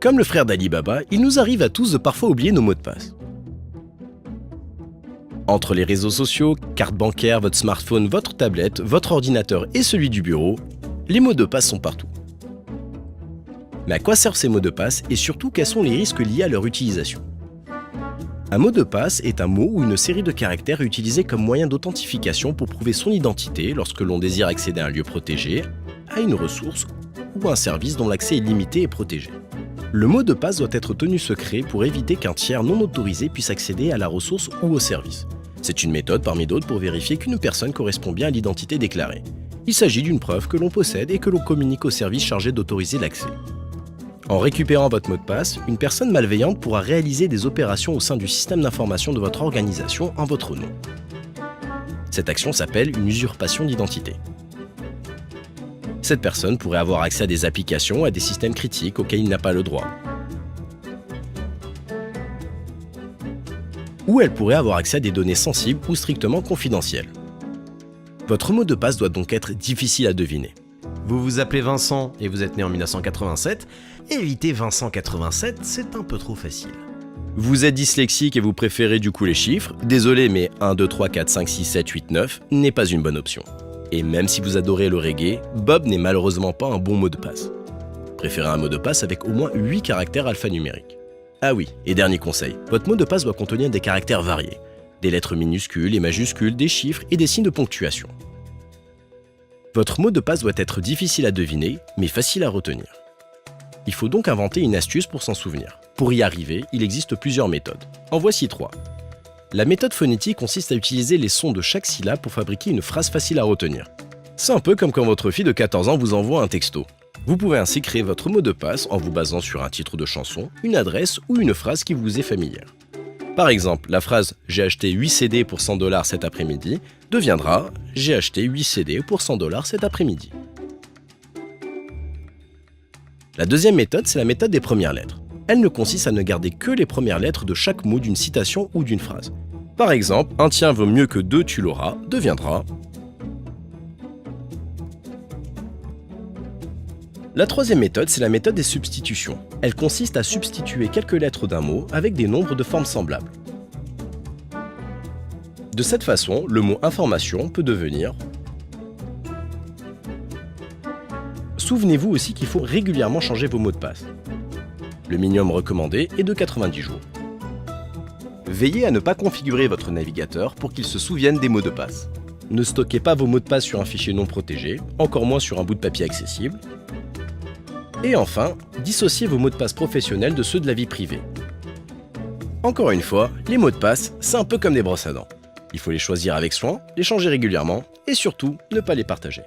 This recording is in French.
Comme le frère d'Ali Baba, il nous arrive à tous de parfois oublier nos mots de passe. Entre les réseaux sociaux, carte bancaire, votre smartphone, votre tablette, votre ordinateur et celui du bureau, les mots de passe sont partout. Mais à quoi servent ces mots de passe et surtout quels sont les risques liés à leur utilisation? Un mot de passe est un mot ou une série de caractères utilisés comme moyen d'authentification pour prouver son identité lorsque l'on désire accéder à un lieu protégé, à une ressource ou à un service dont l'accès est limité et protégé. Le mot de passe doit être tenu secret pour éviter qu'un tiers non autorisé puisse accéder à la ressource ou au service. C'est une méthode parmi d'autres pour vérifier qu'une personne correspond bien à l'identité déclarée. Il s'agit d'une preuve que l'on possède et que l'on communique au service chargé d'autoriser l'accès. En récupérant votre mot de passe, une personne malveillante pourra réaliser des opérations au sein du système d'information de votre organisation en votre nom. Cette action s'appelle une usurpation d'identité. Cette personne pourrait avoir accès à des applications, à des systèmes critiques auxquels il n'a pas le droit. Ou elle pourrait avoir accès à des données sensibles ou strictement confidentielles. Votre mot de passe doit donc être difficile à deviner. Vous vous appelez Vincent et vous êtes né en 1987, éviter Vincent 87, c'est un peu trop facile. Vous êtes dyslexique et vous préférez du coup les chiffres, désolé mais 1, 2, 3, 4, 5, 6, 7, 8, 9 n'est pas une bonne option. Et même si vous adorez le reggae, Bob n'est malheureusement pas un bon mot de passe. Préférez un mot de passe avec au moins 8 caractères alphanumériques. Ah oui, et dernier conseil, votre mot de passe doit contenir des caractères variés, des lettres minuscules et majuscules, des chiffres et des signes de ponctuation. Votre mot de passe doit être difficile à deviner, mais facile à retenir. Il faut donc inventer une astuce pour s'en souvenir. Pour y arriver, il existe plusieurs méthodes. En voici 3. La méthode phonétique consiste à utiliser les sons de chaque syllabe pour fabriquer une phrase facile à retenir. C'est un peu comme quand votre fille de 14 ans vous envoie un texto. Vous pouvez ainsi créer votre mot de passe en vous basant sur un titre de chanson, une adresse ou une phrase qui vous est familière. Par exemple, la phrase « J'ai acheté 8 CD pour 100 $ cet après-midi » deviendra « J'ai acheté 8 CD pour 100 $ cet après-midi ». La deuxième méthode, c'est la méthode des premières lettres. Elle ne consiste à ne garder que les premières lettres de chaque mot d'une citation ou d'une phrase. Par exemple, « Un tien vaut mieux que 2 tu l'auras » deviendra. La troisième méthode, c'est la méthode des substitutions. Elle consiste à substituer quelques lettres d'un mot avec des nombres de forme semblables. De cette façon, le mot information peut devenir. Souvenez-vous aussi qu'il faut régulièrement changer vos mots de passe. Le minimum recommandé est de 90 jours. Veillez à ne pas configurer votre navigateur pour qu'il se souvienne des mots de passe. Ne stockez pas vos mots de passe sur un fichier non protégé, encore moins sur un bout de papier accessible. Et enfin, dissociez vos mots de passe professionnels de ceux de la vie privée. Encore une fois, les mots de passe, c'est un peu comme des brosses à dents. Il faut les choisir avec soin, les changer régulièrement et surtout, ne pas les partager.